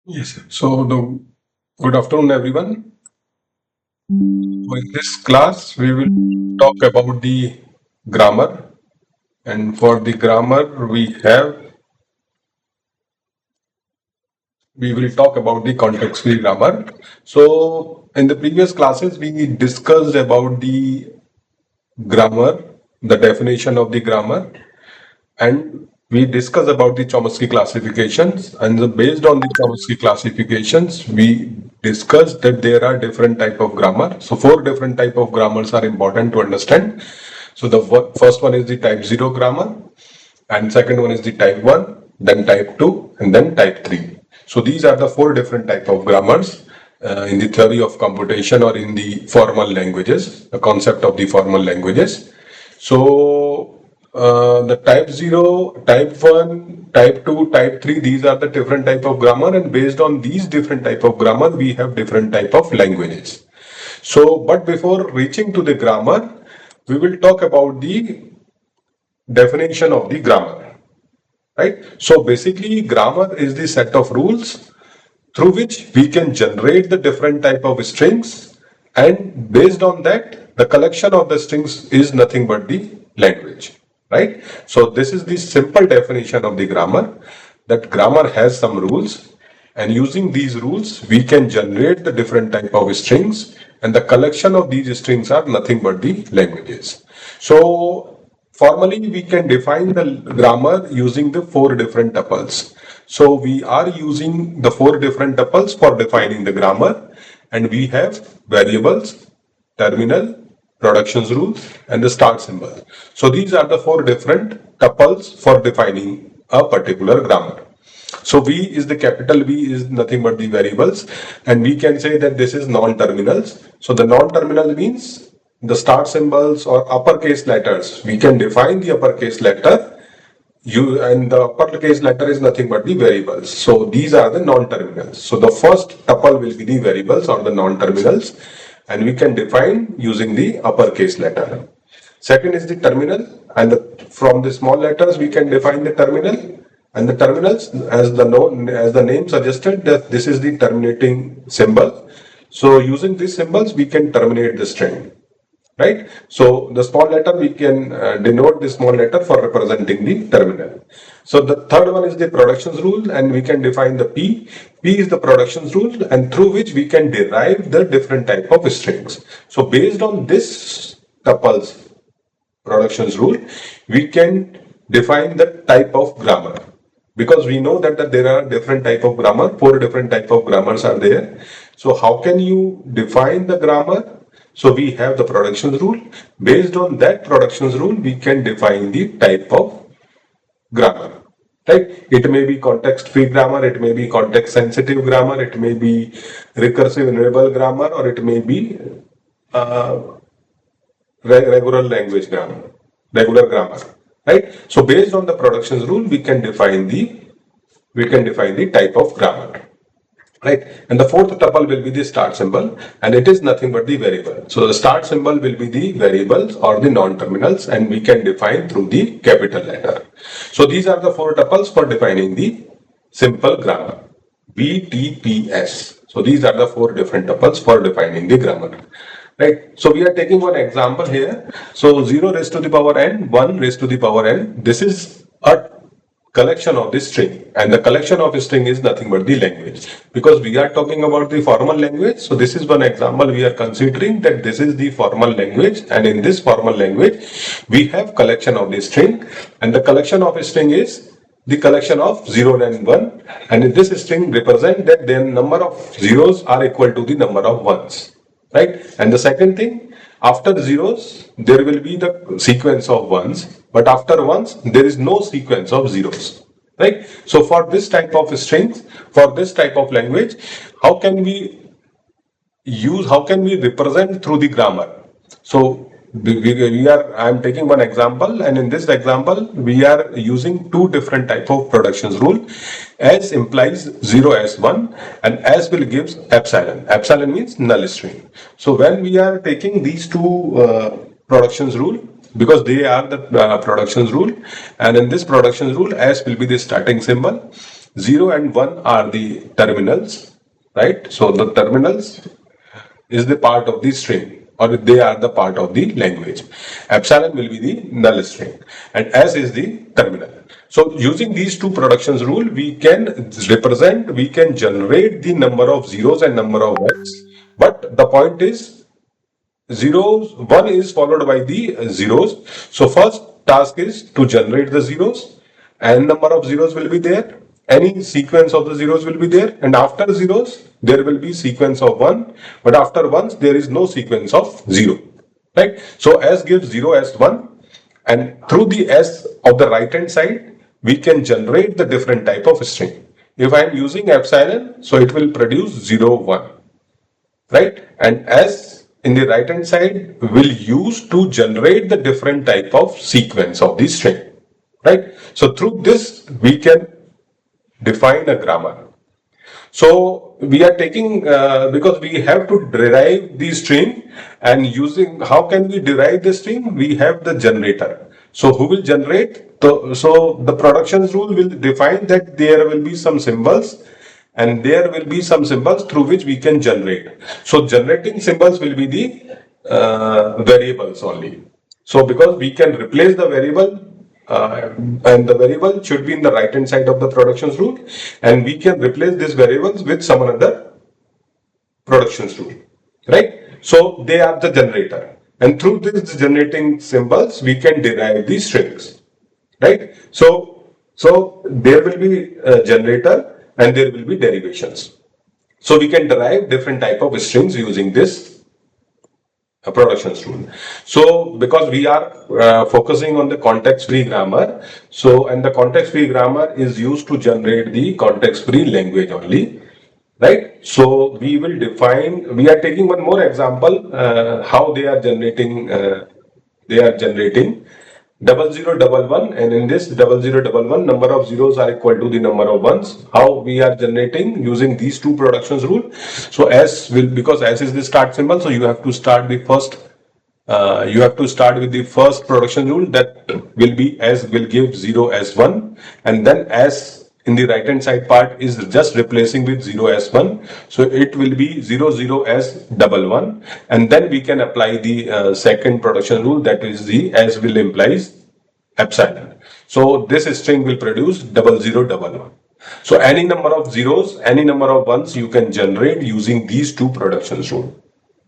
Yes, sir. Good afternoon, everyone. So in this class, we will talk about the grammar, and for the grammar, we will talk about the context-free grammar. So in the previous classes, we discussed about the grammar, the definition of the grammar, and we discussed about the Chomsky classifications. And based on the Chomsky classifications, we discussed that there are different type of grammar. So four different type of grammars are important to understand. So the first one is the type 0 grammar, and second one is the type 1, then type 2, and then type 3. So these are the four different type of grammars in the theory of computation or in the formal languages, the concept of the formal languages. So the type 0, type 1, type 2, type 3, these are the different type of grammar, and based on these different type of grammar, we have different type of languages. So, but before reaching to the grammar, we will talk about the definition of the grammar, right? So basically, grammar is the set of rules through which we can generate the different type of strings, and based on that, the collection of the strings is nothing but the language, right? So this is the simple definition of the grammar, that grammar has some rules, and using these rules, we can generate the different type of strings, and the collection of these strings are nothing but the languages. So formally, we can define the grammar using the four different tuples. So we are using the four different tuples for defining the grammar, and we have variables, terminal, productions rule, and the start symbol. So these are the four different tuples for defining a particular grammar. So V is the capital V is nothing but the variables, and we can say that this is non-terminals. So the non-terminal means the start symbols or uppercase letters. We can define the uppercase letter, you, and the uppercase letter is nothing but the variables. So these are the non-terminals. So the first tuple will be the variables or the non-terminals, and we can define using the uppercase letter. Second is the terminal, and from the small letters we can define the terminal. And the terminals, as the name suggested, that this is the terminating symbol. So using these symbols, we can terminate the string, right? So the small letter, we can denote the small letter for representing the terminal. So the third one is the productions rule, and we can define the P. P is the productions rule, and through which we can derive the different type of strings. So based on this tuples productions rule, we can define the type of grammar, because we know that there are different type of grammar, four different type of grammars are there. So how can you define the grammar? So we have the productions rule. Based on that productions rule, we can define the type of grammar, right? It may be context free grammar, it may be context sensitive grammar, it may be recursive enumerable grammar, or it may be uh, regular language grammar, regular grammar, right? So based on the productions rule, we can define the type of grammar, right? And the fourth tuple will be the start symbol, and it is nothing but the variable. So the start symbol will be the variables or the non-terminals, and we can define through the capital letter. So these are the four tuples for defining the simple grammar, BTPS. So these are the four different tuples for defining the grammar, right? So we are taking one example here. So 0 raised to the power n, 1 raised to the power n. This is a collection of the string, and the collection of the string is nothing but the language, because we are talking about the formal language. So this is one example we are considering, that this is the formal language, and in this formal language we have collection of the string, and the collection of a string is the collection of 0 and 1, and in this string represent that the number of zeros are equal to the number of ones, right? And the second thing, after zeros there will be the sequence of ones, but after ones there is no sequence of zeros, right? So for this type of strings, for this type of language, how can we how can we represent through the grammar? So I am taking one example, and in this example we are using two different type of productions rule. As implies 0 as 1, and as will gives epsilon. Epsilon means null string. So when we are taking these two productions rule, because they are the productions rule, and in this productions rule, as will be the starting symbol, 0 and 1 are the terminals, right? So the terminals is the part of the string, or they are the part of the language. Epsilon will be the null string and S is the terminal. So using these two productions rule, we can generate the number of zeros and number of ones. But the point is, zeros, one is followed by the zeros. So first task is to generate the zeros, and number of zeros will be there. Any sequence of the zeros will be there, and after zeros there will be sequence of one, but after ones there is no sequence of zero, right? So S gives 0 as 1, and through the S of the right hand side we can generate the different type of string. If I am using epsilon, so it will produce 0 1, right? And S in the right hand side will use to generate the different type of sequence of the string, right? So through this we can define a grammar. So we are taking, because we have to derive the string, and using, how can we derive the string? We have the generator. So who will generate? So the productions rule will define that there will be some symbols, and there will be some symbols through which we can generate. So generating symbols will be the variables only. So because we can replace the variable, and the variable should be in the right hand side of the productions rule, and we can replace these variables with some other productions rule, right? So they are the generator, and through this generating symbols we can derive these strings, right? So there will be a generator and there will be derivations. So we can derive different type of strings using this productions rule. So because we are focusing on the context free grammar, so, and the context free grammar is used to generate the context free language only, right? So we will define, we are taking one more example, how they are generating 0011, and in this 0011 number of zeros are equal to the number of ones. How we are generating using these two productions rule? So S will, because S is the start symbol, so you have to start the first, you have to start with the first production rule, that will be S will give 0 as 1, and then S in the right hand side part is just replacing with 0 as 1, so it will be 00 as 11, and then we can apply the second production rule, that is the S will implies epsilon. So this string will produce 0011. So any number of zeros, any number of ones you can generate using these two productions rule,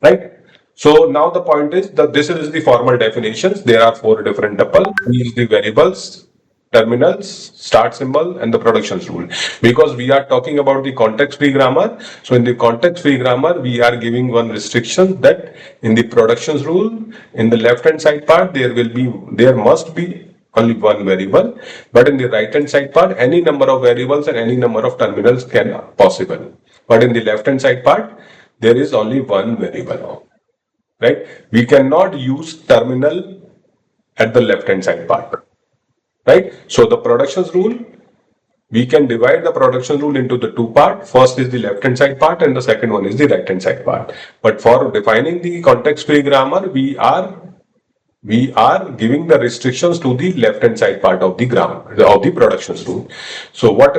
right? So now the point is that this is the formal definitions. There are 4 different tuples. These the variables, terminals, start symbol, and the productions rule. Because we are talking about the context-free grammar, so in the context-free grammar, we are giving one restriction, that in the productions rule, in the left-hand side part, there must be only one variable, but in the right-hand side part, any number of variables and any number of terminals can possible. But in the left-hand side part, there is only one variable, right? We cannot use terminal at the left-hand side part, right? So the productions rule, we can divide the production rule into the two parts. First is the left-hand side part, and the second one is the right-hand side part. But for defining the context-free grammar, we are giving the restrictions to the left-hand side part of the grammar, of the productions rule. So what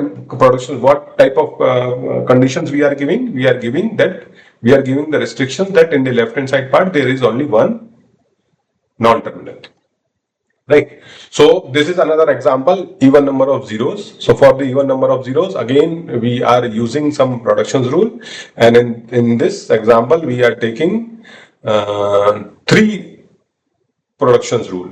type of conditions we are giving? We are giving the restriction that in the left-hand side part there is only one non-terminal. Right. So this is another example, even number of zeros. So for the even number of zeros, again, we are using some productions rule. And in this example, we are taking 3 productions rule.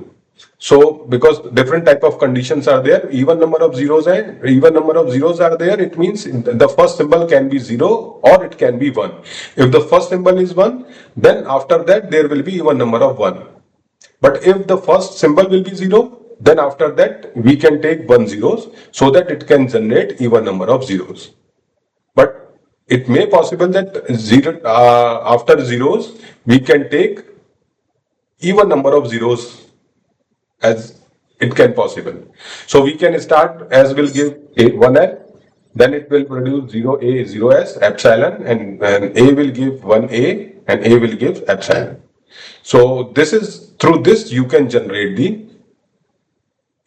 So because different type of conditions are there, even number of zeros are there, it means the first symbol can be 0 or it can be 1. If the first symbol is 1, then after that there will be even number of 1. But if the first symbol will be 0, then after that we can take 1 zeros, so that it can generate even number of zeros. But it may possible that after zeros we can take even number of zeros as it can possible. So we can start, as will give 1L, then it will produce 0A, 0S, epsilon, and A will give 1A and A will give epsilon. So this is, through this you can generate the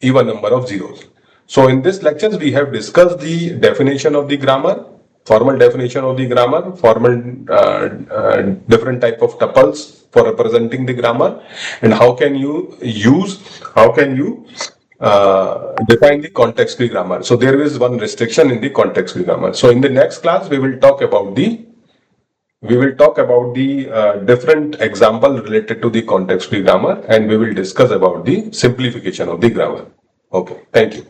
even number of zeros. So in this lectures, we have discussed the definition of the grammar, formal definition of the grammar, formal different type of tuples for representing the grammar, and how can you define the context-free grammar. So there is one restriction in the context-free grammar. So in the next class, we will talk about the different example related to the context-free grammar, and we will discuss about the simplification of the grammar. Okay, thank you.